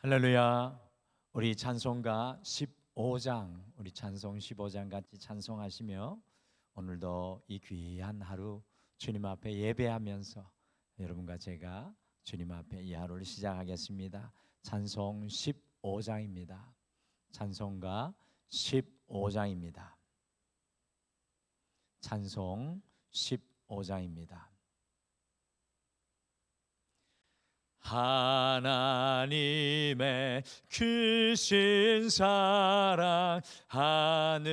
할렐루야. 우리 찬송가 15장, 우리 찬송 15장 같이 찬송하시며 오늘도 이 귀한 하루 주님 앞에 예배하면서 여러분과 제가 주님 앞에 이 하루를 시작하겠습니다. 찬송 15장입니다. 찬송가 15장입니다. 찬송 15장입니다. 하나님의 크신 사랑 하늘에서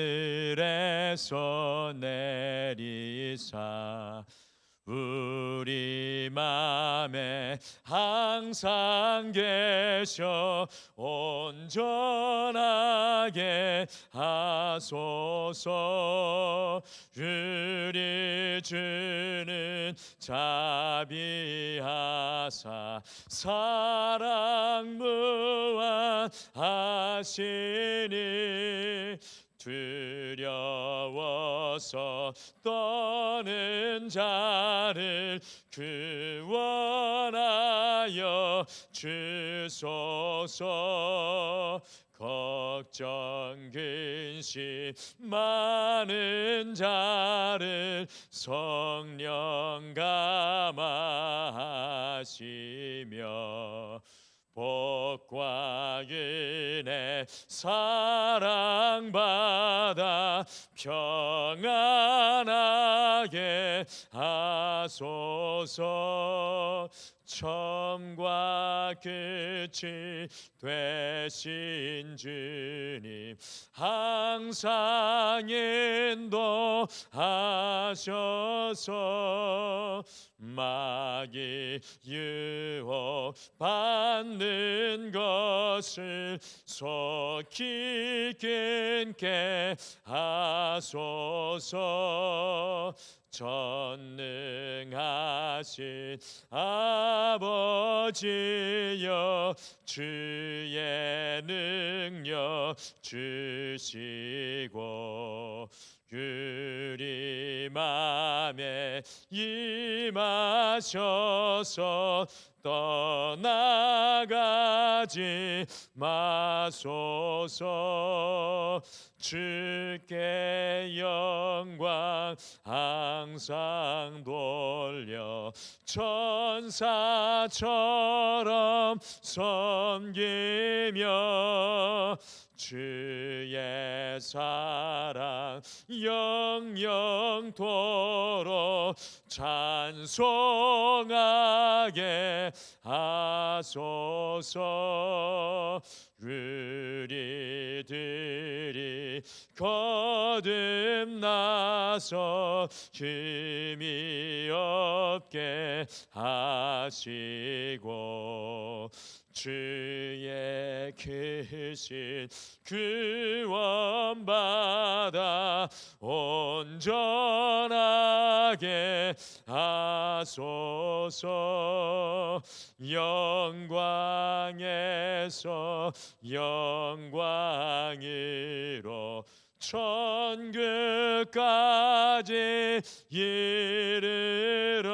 내리사 우리 맘에 항상 계셔 온전하게 하소서. 우리 주는 자비하사 사랑 무한하시니 두려워서 떠는 자를 구원하여 주소서. 걱정 근심 많은 자를 성령 감화하시며 복과 은혜 사랑받아 평안하게 하소서. 처음과 끝이 되신 주님 항상 인도하셔서 마귀 유혹 받는 것을 속히 끊게 하소서. 전능하신 아버지여 주의 능력 주시고 우리 맘에 임하셔서 떠나가지 마소서. 주께 영광 항상 돌려 천사처럼 섬기며 주의 사랑 영영토록 찬송하게 하소서. 우리들이 거듭나서 힘이 없게 하시고 주의 크신 구원받아 온전하게 하소서. 영광에서 영광으로 천국까지 이르러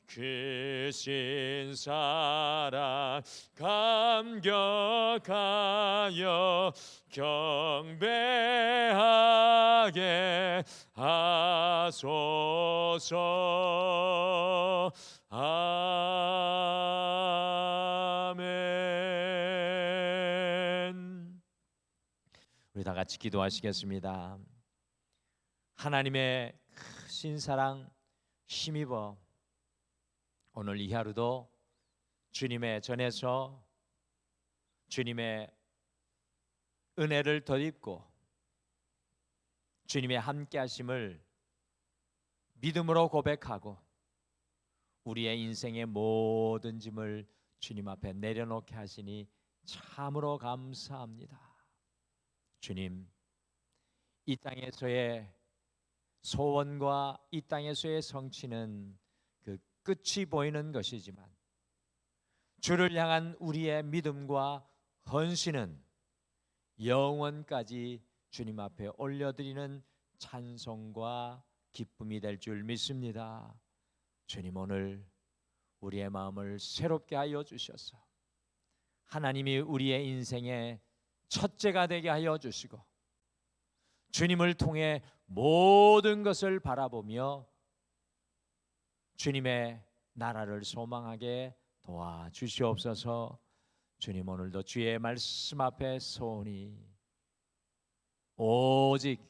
크신 사랑 감격하여 경배하게 하소서. 아멘. 우리 다 같이 기도하시겠습니다. 하나님의 크신 사랑 힘입어 오늘 이 하루도 주님의 전에서 주님의 은혜를 덧입고 주님의 함께 하심을 믿음으로 고백하고 우리의 인생의 모든 짐을 주님 앞에 내려놓게 하시니 참으로 감사합니다. 주님, 이 땅에서의 소원과 이 땅에서의 성취는 그 끝이 보이는 것이지만 주를 향한 우리의 믿음과 헌신은 영원까지 주님 앞에 올려드리는 찬송과 기쁨이 될 줄 믿습니다. 주님, 오늘 우리의 마음을 새롭게 하여 주셔서 하나님이 우리의 인생의 첫째가 되게 하여 주시고 주님을 통해 모든 것을 바라보며 주님의 나라를 소망하게 도와주시옵소서. 주님, 오늘도 주의 말씀 앞에 서오니 오직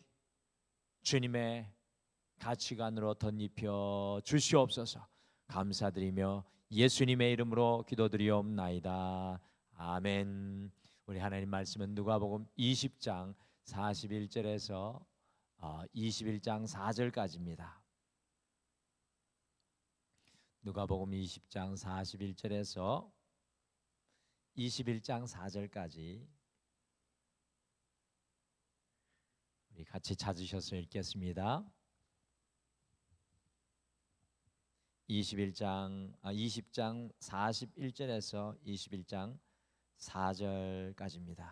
주님의 가치관으로 덧입혀 주시옵소서. 감사드리며 예수님의 이름으로 기도드리옵나이다. 아멘. 우리 하나님 말씀은 누가복음 20장 41절에서 21장 4절까지입니다. 누가복음 20장 41절에서 21장 4절까지 우리 같이 찾으셔서 읽겠습니다. 20장 41절에서 21장 4절까지입니다.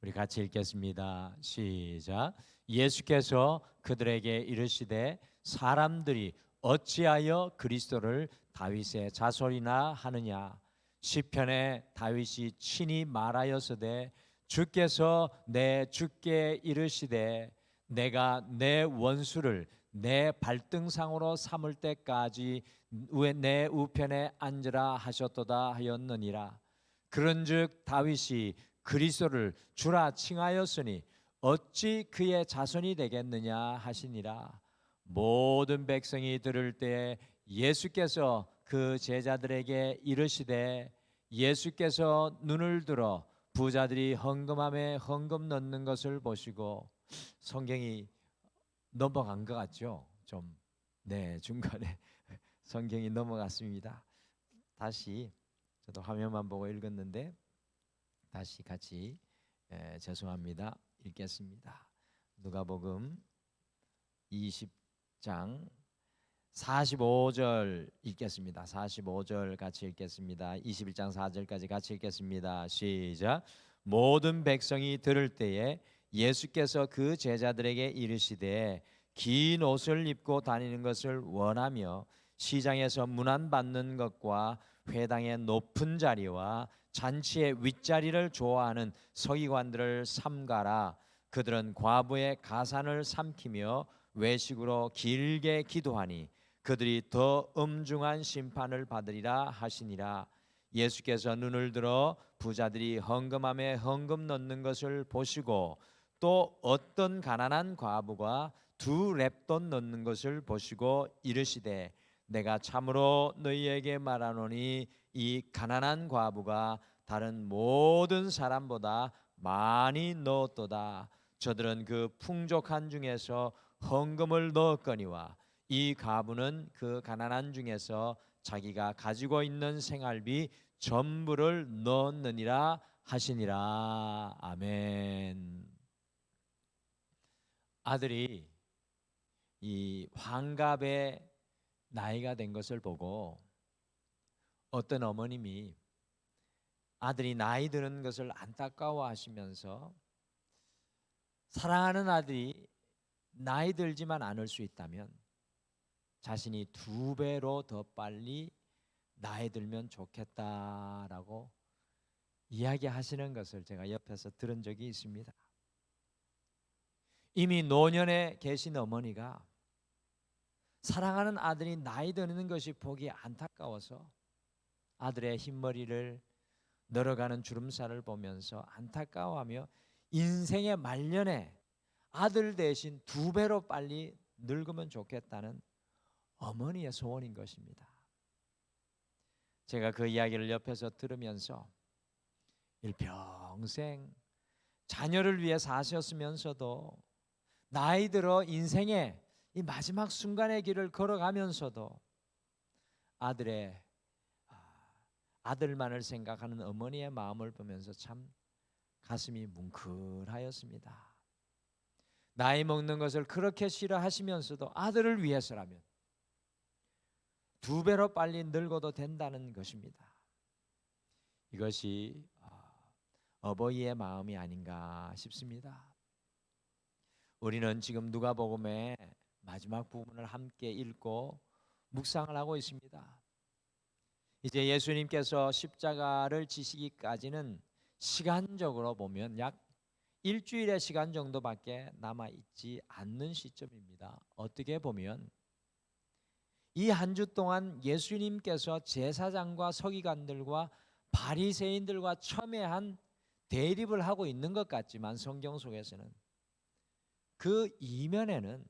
우리 같이 읽겠습니다. 시작. 예수께서 그들에게 이르시되 사람들이 어찌하여 그리스도를 다윗의 자손이나 하느냐. 시편에 다윗이 친히 말하였으되 주께서 내 주께 이르시되 내가 내 원수를 내 발등상으로 삼을 때까지 내 우편에 앉으라 하셨도다 하였느니라. 그런즉 다윗이 그리스도를 주라 칭하였으니 어찌 그의 자손이 되겠느냐 하시니라. 모든 백성이 들을 때 예수께서 그 제자들에게 이르시되 예수께서 눈을 들어 부자들이 헌금함에 헌금 넣는 것을 보시고, 성경이 넘어간 것 같죠? 좀 중간에 성경이 넘어갔습니다. 다시 저도 화면만 보고 읽었는데 다시 같이 죄송합니다. 읽겠습니다. 누가복음 20장 45절 읽겠습니다. 45절 같이 읽겠습니다. 21장 4절까지 같이 읽겠습니다. 시작. 모든 백성이 들을 때에 예수께서 그 제자들에게 이르시되 긴 옷을 입고 다니는 것을 원하며 시장에서 문안받는 것과 회당의 높은 자리와 잔치의 윗자리를 좋아하는 서기관들을 삼가라. 그들은 과부의 가산을 삼키며 외식으로 길게 기도하니 그들이 더 엄중한 심판을 받으리라 하시니라. 예수께서 눈을 들어 부자들이 헌금함에 헌금 넣는 것을 보시고 또 어떤 가난한 과부가 2렙돈 넣는 것을 보시고 이르시되 내가 참으로 너희에게 말하노니 이 가난한 과부가 다른 모든 사람보다 많이 넣었도다. 저들은 그 풍족한 중에서 헌금을 넣었거니와 이 과부는 그 가난한 중에서 자기가 가지고 있는 생활비 전부를 넣었느니라 하시니라. 아멘. 아들이 이 환갑의 나이가 된 것을 보고 어떤 어머님이 아들이 나이 드는 것을 안타까워하시면서 사랑하는 아들이 나이 들지만 않을 수 있다면 자신이 2배로 더 빨리 나이 들면 좋겠다라고 이야기하시는 것을 제가 옆에서 들은 적이 있습니다. 이미 노년에 계신 어머니가 사랑하는 아들이 나이 드는 것이 보기 안타까워서 아들의 흰머리를 늘어가는 주름살을 보면서 안타까워하며 인생의 말년에 아들 대신 2배로 빨리 늙으면 좋겠다는 어머니의 소원인 것입니다. 제가 그 이야기를 옆에서 들으면서 일평생 자녀를 위해 사셨으면서도 나이 들어 인생의 이 마지막 순간의 길을 걸어가면서도 아들만을 생각하는 어머니의 마음을 보면서 참 가슴이 뭉클하였습니다. 나이 먹는 것을 그렇게 싫어하시면서도 아들을 위해서라면 2배로 빨리 늙어도 된다는 것입니다. 이것이 어버이의 마음이 아닌가 싶습니다. 우리는 지금 누가복음의 마지막 부분을 함께 읽고 묵상을 하고 있습니다. 이제 예수님께서 십자가를 지시기까지는 시간적으로 보면 약 일주일의 시간 정도밖에 남아 있지 않는 시점입니다. 어떻게 보면 이 한 주 동안 예수님께서 제사장과 서기관들과 바리새인들과 첨예한 대립을 하고 있는 것 같지만 성경 속에서는 그 이면에는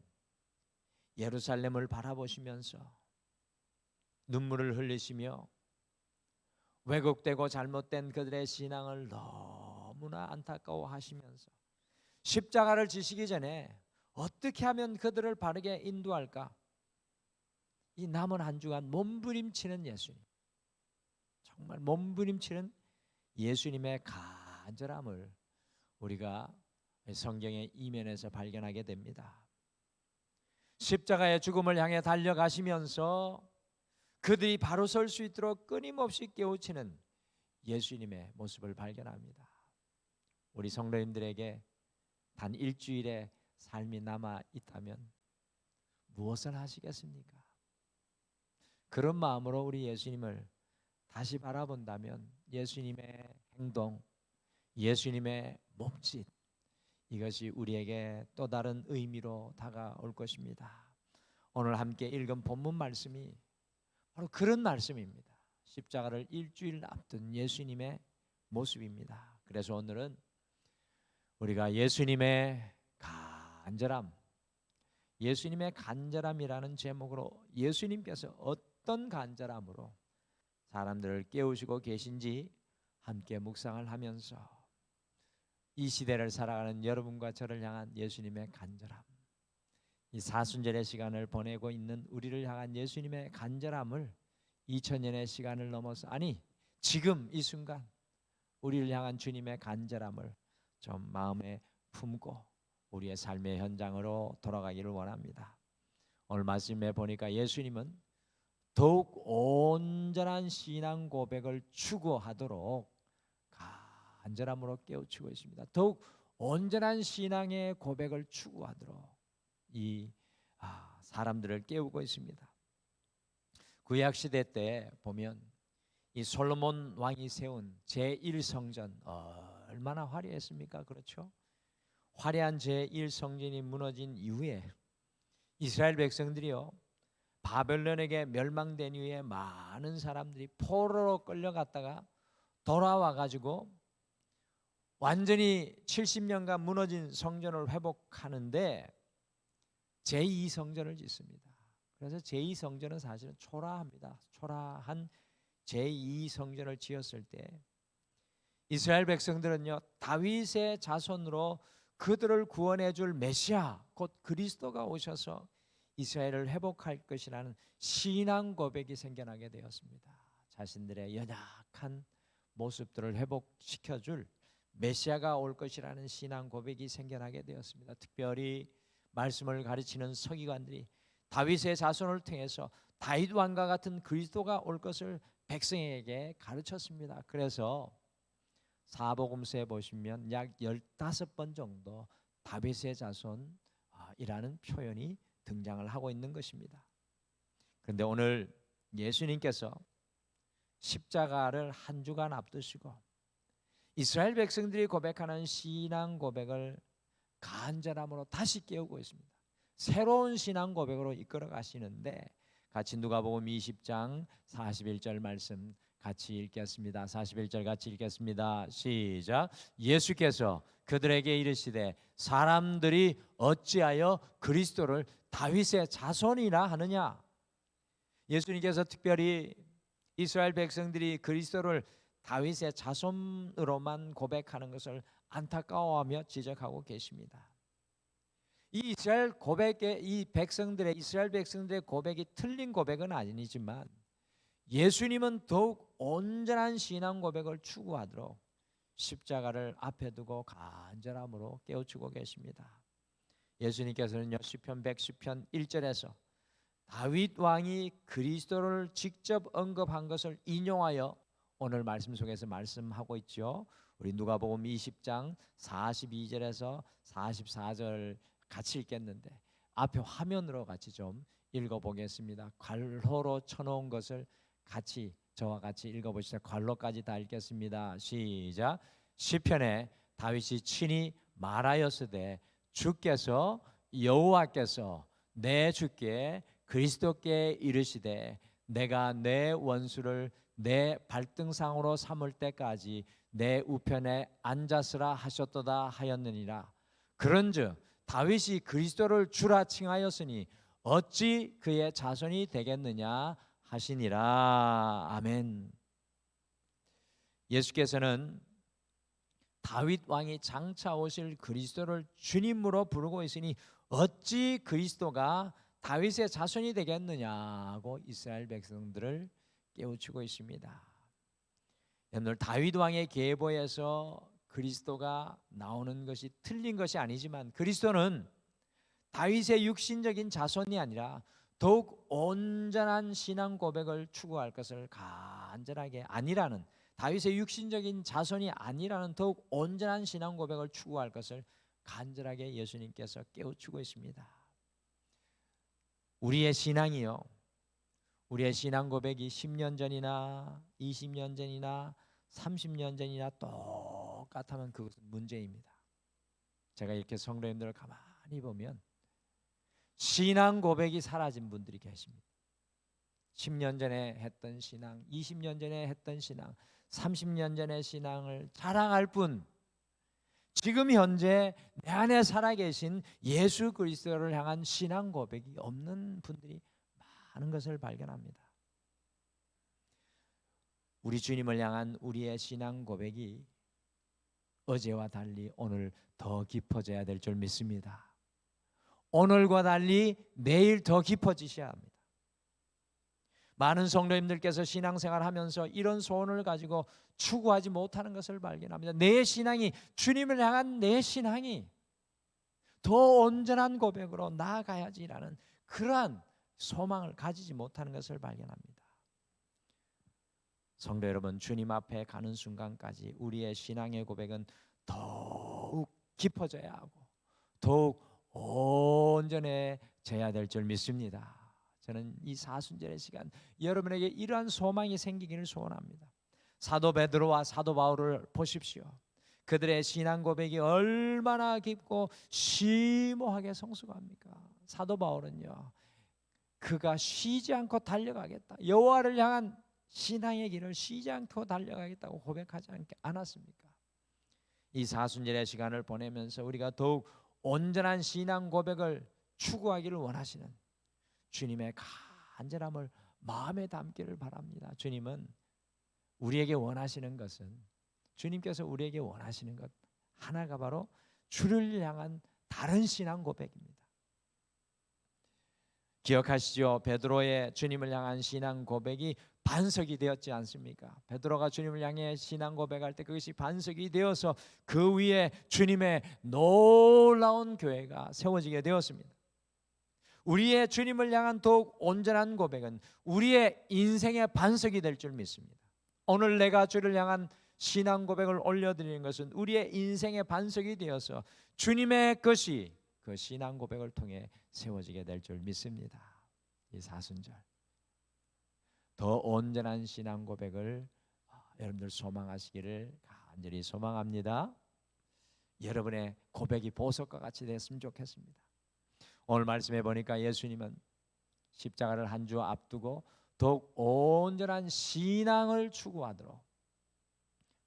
예루살렘을 바라보시면서 눈물을 흘리시며 왜곡되고 잘못된 그들의 신앙을 너무나 안타까워하시면서 십자가를 지시기 전에 어떻게 하면 그들을 바르게 인도할까? 이 남은 한 주간 몸부림치는 예수님, 정말 몸부림치는 예수님의 간절함을 우리가 성경의 이면에서 발견하게 됩니다. 십자가의 죽음을 향해 달려가시면서 그들이 바로 설 수 있도록 끊임없이 깨우치는 예수님의 모습을 발견합니다. 우리 성도님들에게 단 일주일의 삶이 남아 있다면 무엇을 하시겠습니까? 그런 마음으로 우리 예수님을 다시 바라본다면 예수님의 행동, 예수님의 몸짓, 이것이 우리에게 또 다른 의미로 다가올 것입니다. 오늘 함께 읽은 본문 말씀이 바로 그런 말씀입니다. 십자가를 일주일 앞둔 예수님의 모습입니다. 그래서 오늘은 우리가 예수님의 간절함이라는 제목으로 예수님께서 어떤 간절함으로 사람들을 깨우시고 계신지 함께 묵상을 하면서 이 시대를 살아가는 여러분과 저를 향한 예수님의 간절함, 이 사순절의 시간을 보내고 있는 우리를 향한 예수님의 간절함을 2000년의 시간을 넘어서, 아니 지금 이 순간 우리를 향한 주님의 간절함을 좀 마음에 품고 우리의 삶의 현장으로 돌아가기를 원합니다. 오늘 말씀에 보니까 예수님은 더욱 온전한 신앙 고백을 추구하도록 간절함으로 깨우치고 있습니다. 더욱 온전한 신앙의 고백을 추구하도록 이 사람들을 깨우고 있습니다. 구약 시대 때 보면 이 솔로몬 왕이 세운 제1성전 얼마나 화려했습니까? 그렇죠? 화려한 제1성전이 무너진 이후에 이스라엘 백성들이요, 바벨론에게 멸망된 이후에 많은 사람들이 포로로 끌려갔다가 돌아와 가지고 완전히 70년간 무너진 성전을 회복하는데 제2성전을 짓습니다. 그래서 제2성전은 사실은 초라합니다. 초라한 제2성전을 지었을 때 이스라엘 백성들은요, 다윗의 자손으로 그들을 구원해 줄 메시아 곧 그리스도가 오셔서 이스라엘을 회복할 것이라는 신앙 고백이 생겨나게 되었습니다. 자신들의 연약한 모습들을 회복시켜 줄 메시아가 올 것이라는 신앙 고백이 생겨나게 되었습니다. 특별히 말씀을 가르치는 서기관들이 다윗의 자손을 통해서 다윗 왕과 같은 그리스도가 올 것을 백성에게 가르쳤습니다. 그래서 사복음서에 보시면 약 15번 정도 다윗의 자손이라는 표현이 등장을 하고 있는 것입니다. 그런데 오늘 예수님께서 십자가를 한 주간 앞두시고 이스라엘 백성들이 고백하는 신앙 고백을 간절함으로 다시 깨우고 있습니다. 새로운 신앙 고백으로 이끌어 가시는데 같이 누가복음 20장 41절 말씀 같이 읽겠습니다. 41절 같이 읽겠습니다. 시작. 예수께서 그들에게 이르시되 사람들이 어찌하여 그리스도를 다윗의 자손이라 하느냐. 예수님께서 특별히 이스라엘 백성들이 그리스도를 다윗의 자손으로만 고백하는 것을 안타까워하며 지적하고 계십니다. 이 이스라엘 고백의 이스라엘 백성들의 고백이 틀린 고백은 아니지만 예수님은 더욱 온전한 신앙 고백을 추구하도록 십자가를 앞에 두고 간절함으로 깨우치고 계십니다. 예수님께서는요, 시편 110편 1절에서 다윗 왕이 그리스도를 직접 언급한 것을 인용하여 오늘 말씀 속에서 말씀하고 있죠. 우리 누가복음 20장 42절에서 44절 같이 읽겠는데 앞에 화면으로 같이 좀 읽어보겠습니다. 관호로 쳐놓은 것을 같이 저와 같이 읽어보시죠. 괄로까지 다 읽겠습니다. 시작. 시편에 다윗이 친히 말하였으되 주께서 여호와께서 내 주께 그리스도께 이르시되 내가 내 원수를 내 발등상으로 삼을 때까지 내 우편에 앉았으라 하셨도다 하였느니라. 그런즉 다윗이 그리스도를 주라 칭하였으니 어찌 그의 자손이 되겠느냐 하시니라. 아멘. 예수께서는 다윗 왕이 장차 오실 그리스도를 주님으로 부르고 있으니 어찌 그리스도가 다윗의 자손이 되겠느냐고 이스라엘 백성들을 깨우치고 있습니다. 여러분들, 다윗 왕의 계보에서 그리스도가 나오는 것이 틀린 것이 아니지만 그리스도는 다윗의 육신적인 자손이 아니라 더욱 온전한 신앙 고백을 추구할 것을 간절하게, 아니라는, 다윗의 육신적인 자손이 아니라는 더욱 온전한 신앙 고백을 추구할 것을 간절하게 예수님께서 깨우치고 있습니다. 우리의 신앙이요, 우리의 신앙 고백이 10년 전이나 20년 전이나 30년 전이나 똑같으면 그것은 문제입니다. 제가 이렇게 성도님들을 가만히 보면 신앙 고백이 사라진 분들이 계십니다. 10년 전에 했던 신앙, 20년 전에 했던 신앙, 30년 전의 신앙을 자랑할 뿐 지금 현재 내 안에 살아계신 예수 그리스도를 향한 신앙 고백이 없는 분들이 많은 것을 발견합니다. 우리 주님을 향한 우리의 신앙 고백이 어제와 달리 오늘 더 깊어져야 될 줄 믿습니다. 오늘과 달리 내일 더 깊어지셔야 합니다. 많은 성도님들께서 신앙생활 하면서 이런 소원을 가지고 추구하지 못하는 것을 발견합니다. 내 신앙이, 주님을 향한 내 신앙이 더 온전한 고백으로 나아가야지라는 그러한 소망을 가지지 못하는 것을 발견합니다. 성도 여러분, 주님 앞에 가는 순간까지 우리의 신앙의 고백은 더욱 깊어져야 하고 더욱 온전해져야 될 줄 믿습니다. 저는 이 사순절의 시간 여러분에게 이러한 소망이 생기기를 소원합니다. 사도 베드로와 사도 바울을 보십시오. 그들의 신앙 고백이 얼마나 깊고 심오하게 성숙합니까? 사도 바울은요, 그가 쉬지 않고 달려가겠다, 여호와를 향한 신앙의 길을 쉬지 않고 달려가겠다고 고백하지 않았습니까? 이 사순절의 시간을 보내면서 우리가 더욱 온전한 신앙 고백을 추구하기를 원하시는 주님의 간절함을 마음에 담기를 바랍니다. 주님은 우리에게 원하시는 것은, 주님께서 우리에게 원하시는 것 하나가 바로 주를 향한 다른 신앙 고백입니다. 기억하시죠? 베드로의 주님을 향한 신앙 고백이 반석이 되었지 않습니까? 베드로가 주님을 향해 신앙 고백할 때 그것이 반석이 되어서 그 위에 주님의 놀라운 교회가 세워지게 되었습니다. 우리의 주님을 향한 더욱 온전한 고백은 우리의 인생의 반석이 될 줄 믿습니다. 오늘 내가 주를 향한 신앙 고백을 올려드리는 것은 우리의 인생의 반석이 되어서 주님의 것이 그 신앙 고백을 통해 세워지게 될 줄 믿습니다. 이 사순절 더 온전한 신앙 고백을 여러분들 소망하시기를 간절히 소망합니다. 여러분의 고백이 보석과 같이 됐으면 좋겠습니다. 오늘 말씀해 보니까 예수님은 십자가를 한 주 앞두고 더욱 온전한 신앙을 추구하도록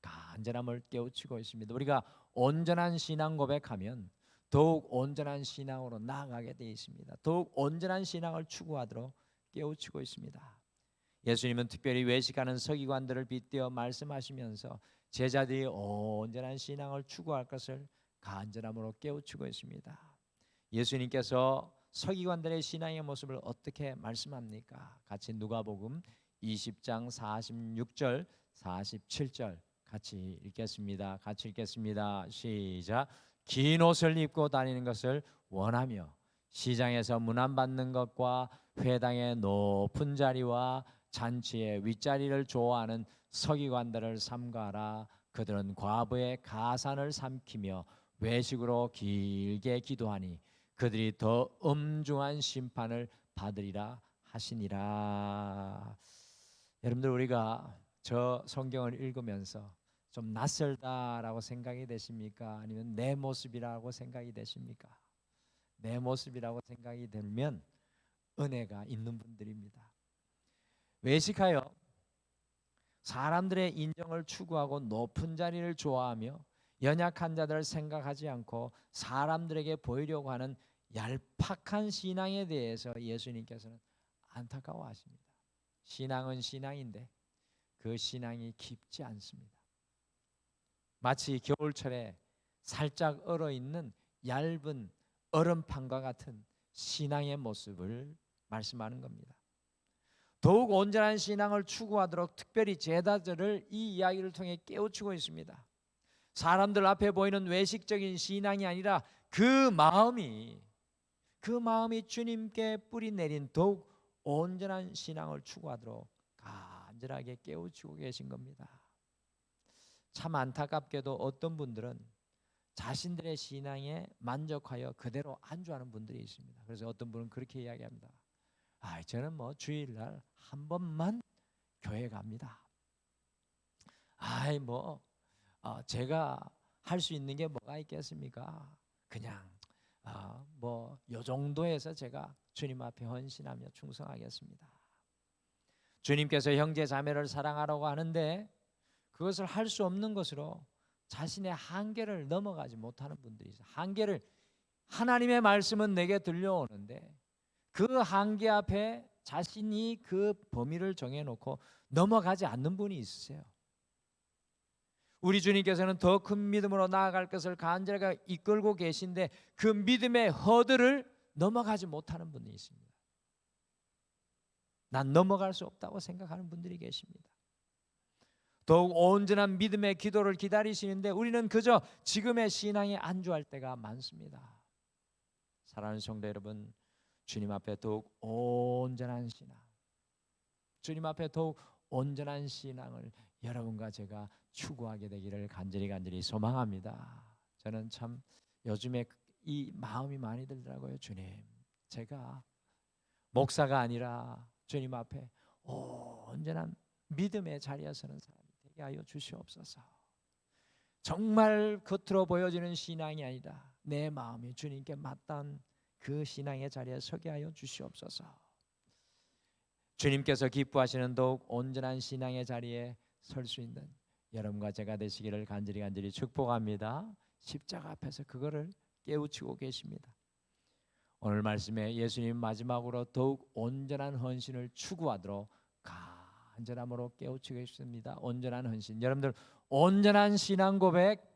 간절함을 깨우치고 있습니다. 우리가 온전한 신앙 고백하면 더욱 온전한 신앙으로 나아가게 되어 있습니다. 더욱 온전한 신앙을 추구하도록 깨우치고 있습니다. 예수님은 특별히 외식하는 서기관들을 빗대어 말씀하시면서 제자들이 온전한 신앙을 추구할 것을 간절함으로 깨우치고 있습니다. 예수님께서 서기관들의 신앙의 모습을 어떻게 말씀합니까? 같이 누가복음 20장 46절 47절 같이 읽겠습니다. 같이 읽겠습니다. 시작. 긴 옷을 입고 다니는 것을 원하며 시장에서 문안받는 것과 회당의 높은 자리와 잔치의 윗자리를 좋아하는 서기관들을 삼가라. 그들은 과부의 가산을 삼키며 외식으로 길게 기도하니 그들이 더 엄중한 심판을 받으리라 하시니라. 여러분들, 우리가 저 성경을 읽으면서 좀 낯설다라고 생각이 되십니까? 아니면 내 모습이라고 생각이 되십니까? 내 모습이라고 생각이 들면 은혜가 있는 분들입니다. 외식하여 사람들의 인정을 추구하고 높은 자리를 좋아하며 연약한 자들을 생각하지 않고 사람들에게 보이려고 하는 얄팍한 신앙에 대해서 예수님께서는 안타까워하십니다. 신앙은 신앙인데 그 신앙이 깊지 않습니다. 마치 겨울철에 살짝 얼어있는 얇은 얼음판과 같은 신앙의 모습을 말씀하는 겁니다. 더욱 온전한 신앙을 추구하도록 특별히 제자들을 이 이야기를 통해 깨우치고 있습니다. 사람들 앞에 보이는 외식적인 신앙이 아니라 그 마음이 주님께 뿌리 내린 더욱 온전한 신앙을 추구하도록 간절하게 깨우치고 계신 겁니다. 참 안타깝게도 어떤 분들은 자신들의 신앙에 만족하여 그대로 안주하는 분들이 있습니다. 그래서 어떤 분은 그렇게 이야기합니다. 저는 뭐 주일날 한 번만 교회 갑니다. 제가 할 수 있는 게 뭐가 있겠습니까? 그냥 뭐 요 정도에서 제가 주님 앞에 헌신하며 충성하겠습니다. 주님께서 형제 자매를 사랑하라고 하는데 그것을 할 수 없는 것으로 자신의 한계를 넘어가지 못하는 분들이 있어요. 한계를, 하나님의 말씀은 내게 들려오는데 그 한계 앞에 자신이 그 범위를 정해놓고 넘어가지 않는 분이 있으세요. 우리 주님께서는 더 큰 믿음으로 나아갈 것을 간절하게 이끌고 계신데 그 믿음의 허들을 넘어가지 못하는 분이 있습니다. 난 넘어갈 수 없다고 생각하는 분들이 계십니다. 더욱 온전한 믿음의 기도를 기다리시는데 우리는 그저 지금의 신앙에 안주할 때가 많습니다. 사랑하는 성도 여러분, 주님 앞에 더욱 온전한 신앙, 주님 앞에 더욱 온전한 신앙을 여러분과 제가 추구하게 되기를 간절히 소망합니다. 저는 참 요즘에 이 마음이 많이 들더라고요. 주님, 제가 목사가 아니라 주님 앞에 온전한 믿음의 자리에 서는 사람이 되게 하여 주시옵소서. 정말 겉으로 보여지는 신앙이 아니라 내 마음이 주님께 맞닿은 그 신앙의 자리에 서게 하여 주시옵소서. 주님께서 기뻐하시는 더욱 온전한 신앙의 자리에 설 수 있는 여러분과 제가 되시기를 간절히 축복합니다. 십자가 앞에서 그거를 깨우치고 계십니다. 오늘 말씀에 예수님 마지막으로 더욱 온전한 헌신을 추구하도록 간절함으로 깨우치고 있습니다. 온전한 헌신. 여러분들 온전한 신앙 고백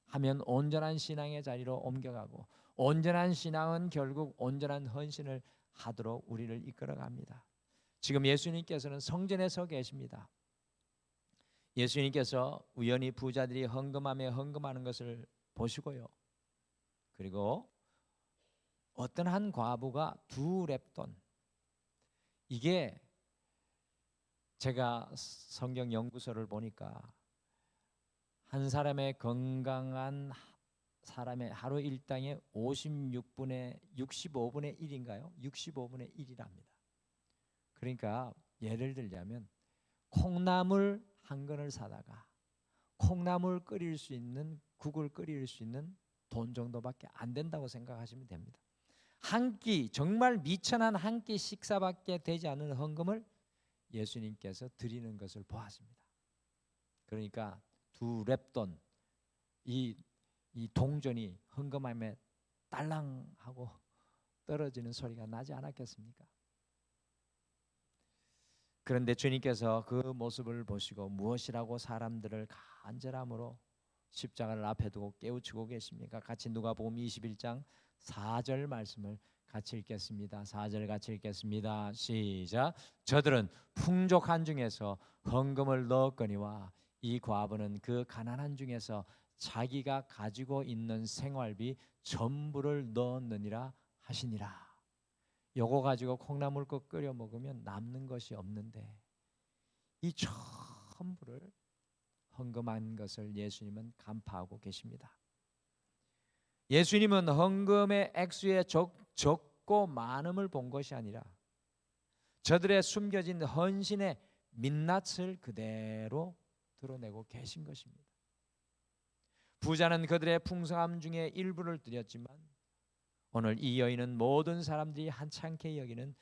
하면 온전한 신앙의 자리로 옮겨가고 온전한 신앙은 결국 온전한 헌신을 하도록 우리를 이끌어갑니다. 지금 예수님께서는 성전에 서 계십니다. 예수님께서 우연히 부자들이 헌금하는 것을 보시고요. 그리고 어떤 한 과부가 2렙돈, 이게 제가 성경 연구서를 보니까 한 사람의 건강한 사람의 하루 일당의 65분의 1인가요? 65분의 1이랍니다. 그러니까 예를 들자면 콩나물 한 근을 사다가 콩나물 끓일 수 있는, 국을 끓일 수 있는 돈 정도밖에 안 된다고 생각하시면 됩니다. 한 끼, 정말 미천한 한 끼 식사밖에 되지 않는 헌금을 예수님께서 드리는 것을 보았습니다. 그러니까 2렙돈, 이 동전이 헌금함에 딸랑하고 떨어지는 소리가 나지 않았겠습니까? 그런데 주님께서 그 모습을 보시고 무엇이라고 사람들을 간절함으로 십자가를 앞에 두고 깨우치고 계십니까? 같이 누가복음 21장 4절 말씀을 같이 읽겠습니다. 4절 같이 읽겠습니다. 시작. 저들은 풍족한 중에서 헌금을 넣었거니와 이 과부는 그 가난한 중에서 자기가 가지고 있는 생활비 전부를 넣었느니라 하시니라. 요거 가지고 콩나물국 끓여 먹으면 남는 것이 없는데 이 전부를 헌금한 것을 예수님은 간파하고 계십니다. 예수님은 헌금의 액수의 적고 많음을 본 것이 아니라 저들의 숨겨진 헌신의 민낯을 그대로 드러내고 계신 것입니다. 부자는 그들의 풍성함 중에 일부를 드렸지만 오늘 이 여인은 모든 사람들이 한창케 여기는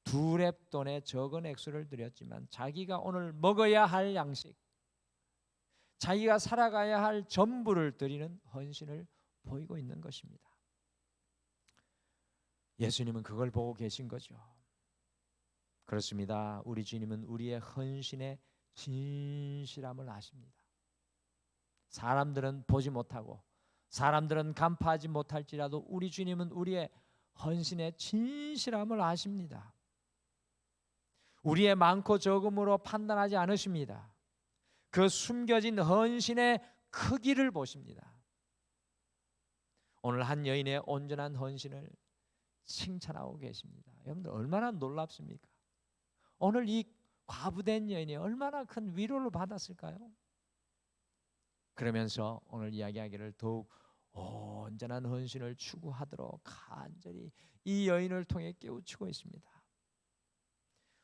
2렙돈의 적은 액수를 드렸지만 자기가 오늘 먹어야 할 양식, 자기가 살아가야 할 전부를 드리는 헌신을 보이고 있는 것입니다. 예수님은 그걸 보고 계신 거죠. 그렇습니다. 우리 주님은 우리의 헌신의 진실함을 아십니다. 사람들은 보지 못하고 사람들은 간파하지 못할지라도 우리 주님은 우리의 헌신의 진실함을 아십니다. 우리의 많고 적음으로 판단하지 않으십니다. 그 숨겨진 헌신의 크기를 보십니다. 오늘 한 여인의 온전한 헌신을 칭찬하고 계십니다. 여러분들 얼마나 놀랍습니까? 오늘 이 과부된 여인이 얼마나 큰 위로를 받았을까요? 그러면서 오늘 이야기하기를 더욱 온전한 헌신을 추구하도록 간절히 이 여인을 통해 깨우치고 있습니다.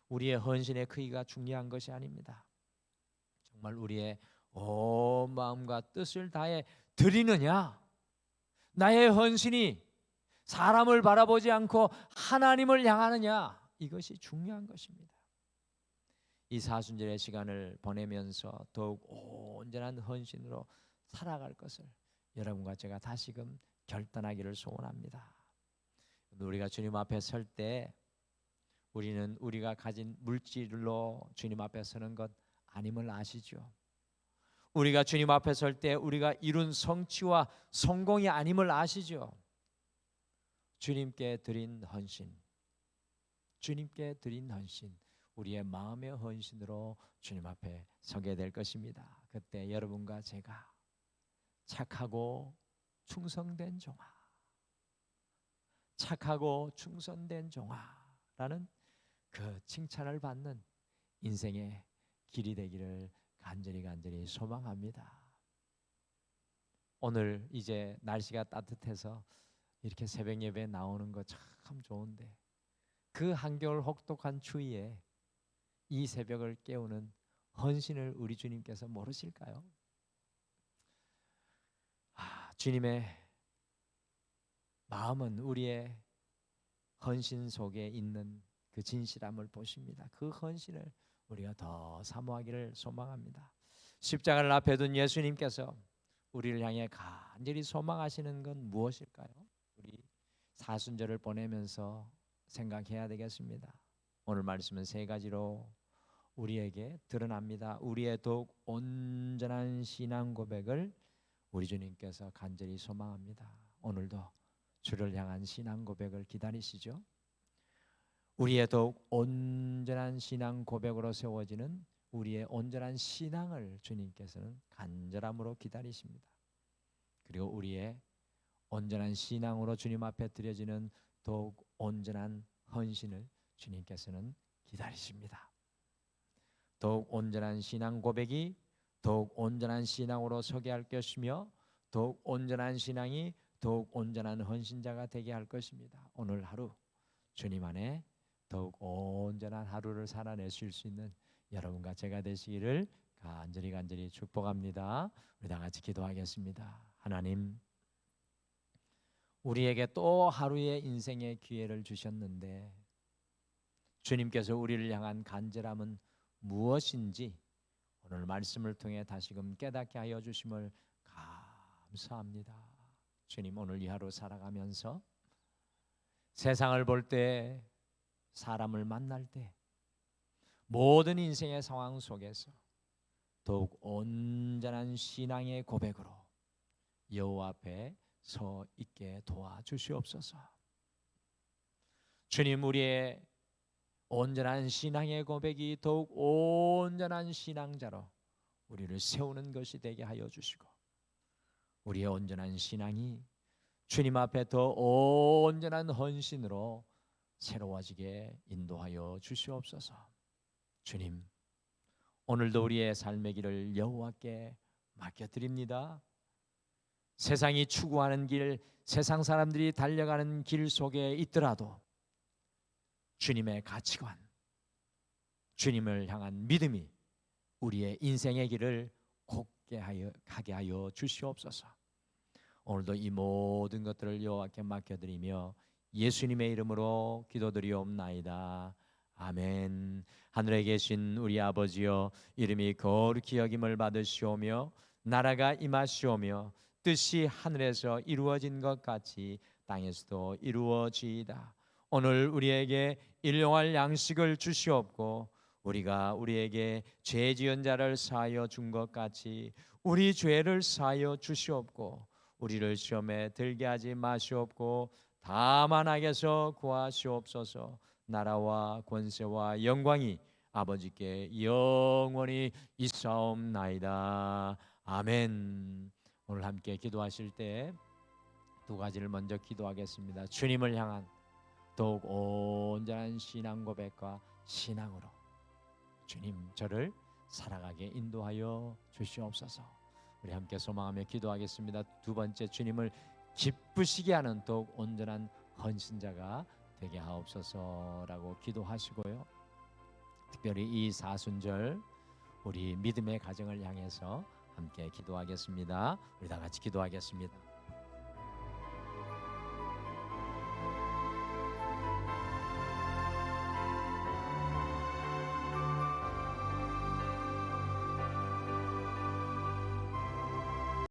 우리의 헌신의 크기가 중요한 것이 아닙니다. 정말 우리의 온 마음과 뜻을 다해 드리느냐, 나의 헌신이 사람을 바라보지 않고 하나님을 향하느냐, 이것이 중요한 것입니다. 이 사순절의 시간을 보내면서 더욱 온전한 헌신으로 살아갈 것을 여러분과 제가 다시금 결단하기를 소원합니다. 우리가 주님 앞에 설 때 우리는 우리가 가진 물질로 주님 앞에 서는 것 아님을 아시죠? 우리가 주님 앞에 설 때 우리가 이룬 성취와 성공이 아님을 아시죠? 주님께 드린 헌신, 주님께 드린 헌신, 우리의 마음의 헌신으로 주님 앞에 서게 될 것입니다. 그때 여러분과 제가 착하고 충성된 종아, 착하고 충성된 종아라는 그 칭찬을 받는 인생의 길이 되기를 간절히 소망합니다. 오늘 이제 날씨가 따뜻해서 이렇게 새벽 예배에 나오는 거 참 좋은데 그 한겨울 혹독한 추위에 이 새벽을 깨우는 헌신을 우리 주님께서 모르실까요? 주님의 마음은 우리의 헌신 속에 있는 그 진실함을 보십니다. 그 헌신을 우리가 더 사모하기를 소망합니다. 십자가를 앞에 둔 예수님께서 우리를 향해 간절히 소망하시는 건 무엇일까요? 우리 사순절을 보내면서 생각해야 되겠습니다. 오늘 말씀은 3가지로 우리에게 드러납니다. 우리의 더욱 온전한 신앙 고백을 우리 주님께서 간절히 소망합니다. 오늘도 주를 향한 신앙 고백을 기다리시죠? 우리의 더욱 온전한 신앙 고백으로 세워지는 우리의 온전한 신앙을 주님께서는 간절함으로 기다리십니다. 그리고 우리의 온전한 신앙으로 주님 앞에 드려지는 더욱 온전한 헌신을 주님께서는 기다리십니다. 더욱 온전한 신앙 고백이 더욱 온전한 신앙으로 서게 할 것이며 더욱 온전한 신앙이 더욱 온전한 헌신자가 되게 할 것입니다. 오늘 하루 주님 안에 더욱 온전한 하루를 살아내실 수 있는 여러분과 제가 되시기를 간절히 축복합니다. 우리 다 같이 기도하겠습니다. 하나님, 우리에게 또 하루의 인생의 기회를 주셨는데 주님께서 우리를 향한 간절함은 무엇인지 오늘 말씀을 통해 다시금 깨닫게 하여 주심을 감사합니다. 주님, 오늘 이 하루 살아가면서 세상을 볼 때, 사람을 만날 때, 모든 인생의 상황 속에서 더욱 온전한 신앙의 고백으로 여호와 앞에 서 있게 도와주시옵소서. 주님, 우리의 온전한 신앙의 고백이 더욱 온전한 신앙자로 우리를 세우는 것이 되게 하여 주시고 우리의 온전한 신앙이 주님 앞에 더 온전한 헌신으로 새로워지게 인도하여 주시옵소서. 주님, 오늘도 우리의 삶의 길을 여호와께 맡겨드립니다. 세상이 추구하는 길, 세상 사람들이 달려가는 길 속에 있더라도 주님의 가치관, 주님을 향한 믿음이 우리의 인생의 길을 곱게 가게 하여 주시옵소서. 오늘도 이 모든 것들을 여호와께 맡겨드리며 예수님의 이름으로 기도드리옵나이다. 아멘. 하늘에 계신 우리 아버지여, 이름이 거룩히 여김을 받으시오며 나라가 임하시오며 뜻이 하늘에서 이루어진 것 같이 땅에서도 이루어지이다. 오늘 우리에게 일용할 양식을 주시옵고 우리가 우리에게 죄 지은 자를 사하여 준 것 같이 우리 죄를 사하여 주시옵고 우리를 시험에 들게 하지 마시옵고 다만 악에서 구하시옵소서. 나라와 권세와 영광이 아버지께 영원히 있사옵나이다. 아멘. 오늘 함께 기도하실 때 두 가지를 먼저 기도하겠습니다. 주님을 향한 더욱 온전한 신앙 고백과 신앙으로 주님, 저를 살아가게 인도하여 주시옵소서. 우리 함께 소망하며 기도하겠습니다. 두 번째, 주님을 기쁘시게 하는 더욱 온전한 헌신자가 되게 하옵소서라고 기도하시고요. 특별히 이 사순절 우리 믿음의 가정을 향해서 함께 기도하겠습니다. 우리 다 같이 기도하겠습니다.